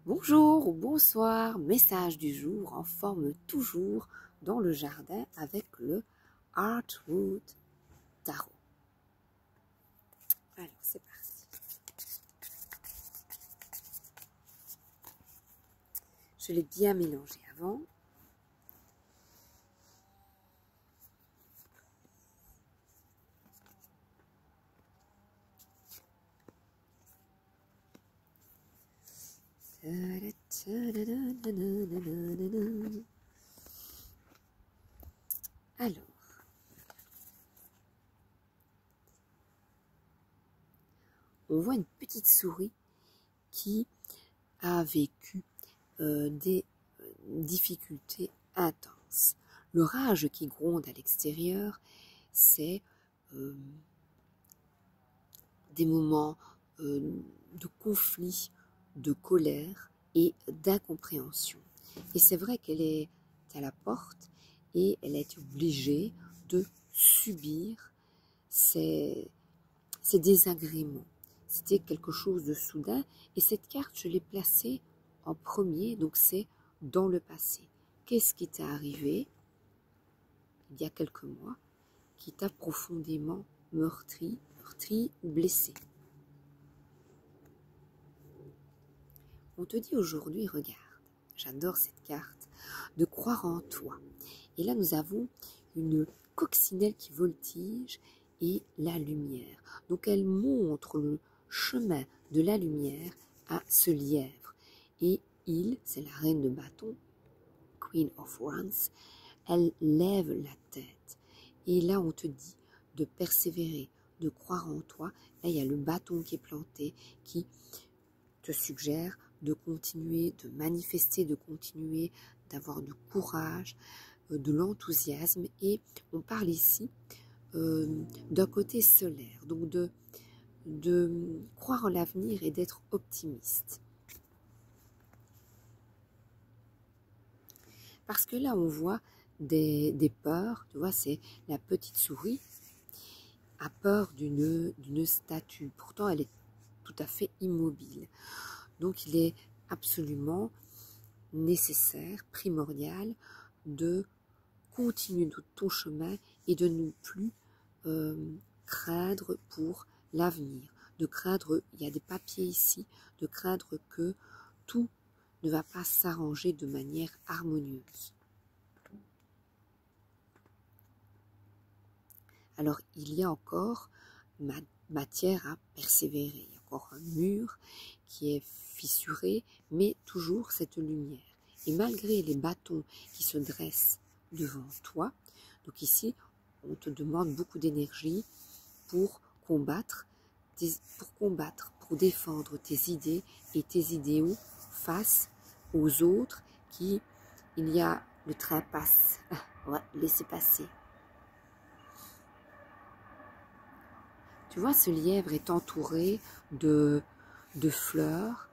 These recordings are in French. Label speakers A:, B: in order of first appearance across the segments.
A: Bonjour ou bonsoir, message du jour en forme toujours dans le jardin avec le Heartwood Tarot. Alors c'est parti. Je l'ai bien mélangé avant. Alors, on voit une petite souris qui a vécu des difficultés intenses. Le rage qui gronde à l'extérieur, c'est des moments de conflit, de colère et d'incompréhension. Et c'est vrai qu'elle est à la porte et elle est obligée de subir ces désagréments. C'était quelque chose de soudain et cette carte, je l'ai placée en premier, donc c'est dans le passé. Qu'est-ce qui t'est arrivé il y a quelques mois qui t'a profondément meurtri ou blessé? On te dit aujourd'hui, regarde, j'adore cette carte, de croire en toi. Et là, nous avons une coccinelle qui voltige et la lumière. Donc, elle montre le chemin de la lumière à ce lièvre. Et il, c'est la reine de bâton, Queen of Wands, elle lève la tête. Et là, on te dit de persévérer, de croire en toi. Là, il y a le bâton qui est planté, qui te suggère de continuer, de manifester, de continuer, d'avoir du courage, de l'enthousiasme. Et on parle ici d'un côté solaire, donc de croire en l'avenir et d'être optimiste. Parce que là, on voit des peurs, tu vois, c'est la petite souris a peur d'une statue. Pourtant, elle est tout à fait immobile. Donc, il est absolument nécessaire, primordial, de continuer ton chemin et de ne plus craindre pour l'avenir. De craindre, il y a des papiers ici, de craindre que tout ne va pas s'arranger de manière harmonieuse. Alors, il y a encore matière à persévérer. Il y a encore un mur qui est fissuré, mais toujours cette lumière. Et malgré les bâtons qui se dressent devant toi, donc ici, on te demande beaucoup d'énergie pour combattre, pour défendre tes idées et tes idéaux face aux autres qui, il y a le train passe, on va laisser passer. Tu vois, ce lièvre est entouré de fleurs,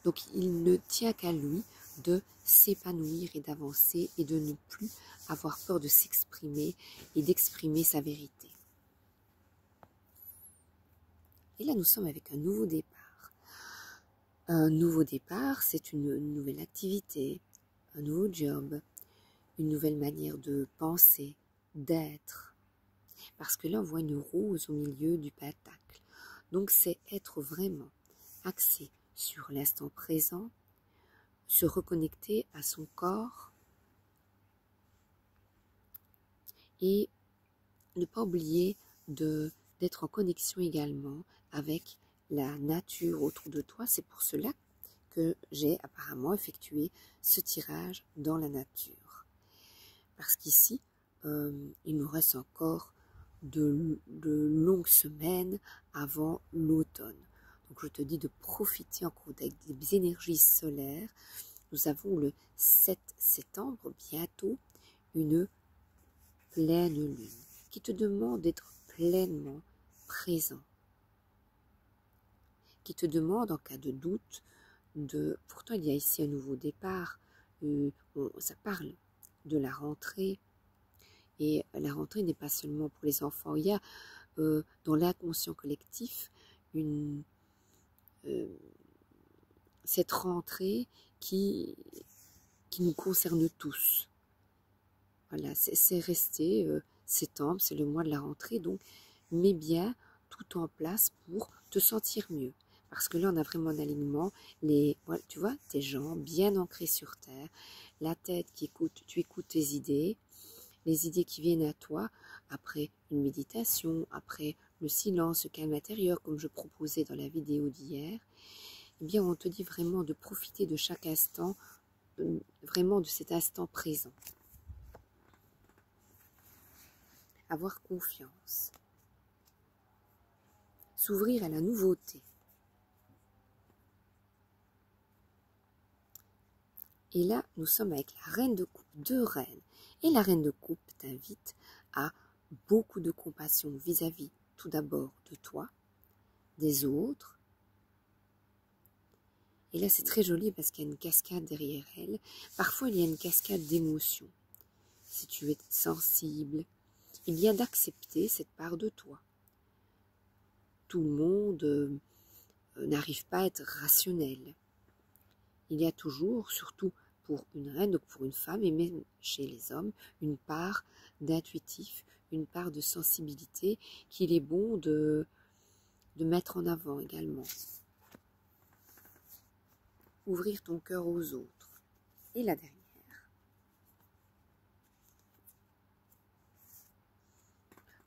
A: donc il ne tient qu'à lui de s'épanouir et d'avancer et de ne plus avoir peur de s'exprimer et d'exprimer sa vérité. Et là, nous sommes avec un nouveau départ. Un nouveau départ, c'est une nouvelle activité, un nouveau job, une nouvelle manière de penser, d'être. Parce que là, on voit une rose au milieu du pentacle. Donc, c'est être vraiment axé sur l'instant présent, se reconnecter à son corps et ne pas oublier d'être en connexion également avec la nature autour de toi. C'est pour cela que j'ai apparemment effectué ce tirage dans la nature. Parce qu'ici, il nous reste encore de longues semaines avant l'automne. Donc je te dis de profiter encore des énergies solaires. Nous avons le 7 septembre, bientôt, une pleine lune qui te demande d'être pleinement présent, qui te demande en cas de doute pourtant il y a ici un nouveau départ, ça parle de la rentrée, et la rentrée n'est pas seulement pour les enfants. Il y a dans l'inconscient collectif cette rentrée qui nous concerne tous. Voilà, c'est resté septembre, c'est le mois de la rentrée, donc mets bien tout en place pour te sentir mieux. Parce que là, on a vraiment un alignement, voilà, tu vois, tes jambes bien ancrées sur terre, la tête qui écoute, tu écoutes tes idées, les idées qui viennent à toi après une méditation, après le silence, le calme intérieur, comme je proposais dans la vidéo d'hier. Eh bien, on te dit vraiment de profiter de chaque instant, vraiment de cet instant présent. Avoir confiance. S'ouvrir à la nouveauté. Et là, nous sommes avec la reine de coupe, 2 reines. Et la reine de coupe t'invite à beaucoup de compassion vis-à-vis, tout d'abord, de toi, des autres. Et là, c'est très joli parce qu'il y a une cascade derrière elle. Parfois, il y a une cascade d'émotions. Si tu es sensible, il y a d'accepter cette part de toi. Tout le monde n'arrive pas à être rationnel. Il y a toujours, surtout pour une reine, donc pour une femme, et même chez les hommes, une part d'intuitif, une part de sensibilité qu'il est bon de mettre en avant également. Ouvrir ton cœur aux autres. Et la dernière.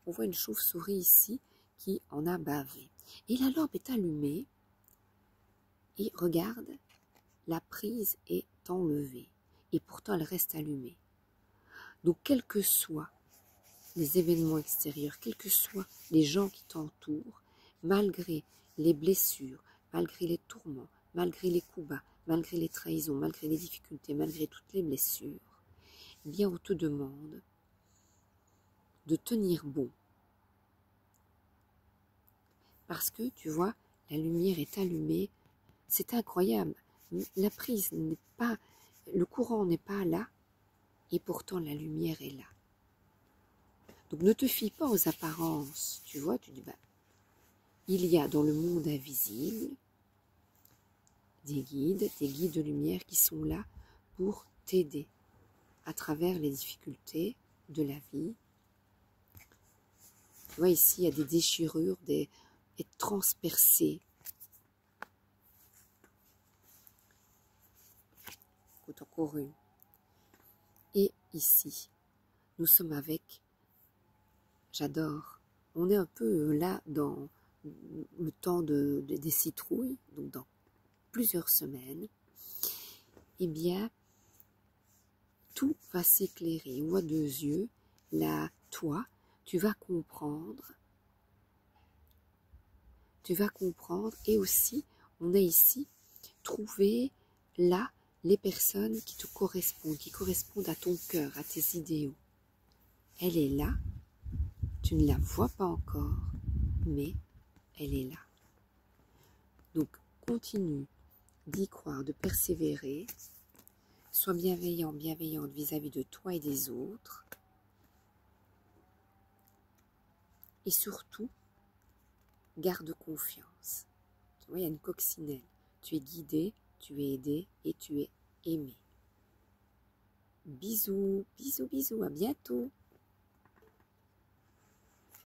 A: On voit une chauve-souris ici qui en a bavé. Et la lampe est allumée. Et regarde, la prise est enlevée. Et pourtant, elle reste allumée. Donc, quels que soient les événements extérieurs, quels que soient les gens qui t'entourent, malgré les blessures, malgré les tourments, malgré les coups bas, malgré les trahisons, malgré les difficultés, malgré toutes les blessures, eh bien, on te demande de tenir bon. Parce que, tu vois, la lumière est allumée, c'est incroyable. La prise n'est pas, le courant n'est pas là, et pourtant la lumière est là. Donc ne te fie pas aux apparences, tu vois, tu dis, bah, il y a dans le monde invisible des guides de lumière qui sont là pour t'aider à travers les difficultés de la vie. Tu vois, ici, il y a des déchirures, et transpercées. Écoute, encore une. Et ici, nous sommes avec, j'adore, on est un peu là dans le temps des citrouilles, donc dans plusieurs semaines, eh bien, tout va s'éclairer. On voit 2 yeux, là, toi, tu vas comprendre, et aussi, on a ici trouvé là les personnes qui te correspondent, qui correspondent à ton cœur, à tes idéaux. Elle est là, tu ne la vois pas encore, mais elle est là. Donc, continue d'y croire, de persévérer, sois bienveillant, bienveillante vis-à-vis de toi et des autres, et surtout, garde confiance. Tu vois, il y a une coccinelle. Tu es guidé, tu es aidé et tu es aimé. Bisous, bisous, bisous, à bientôt.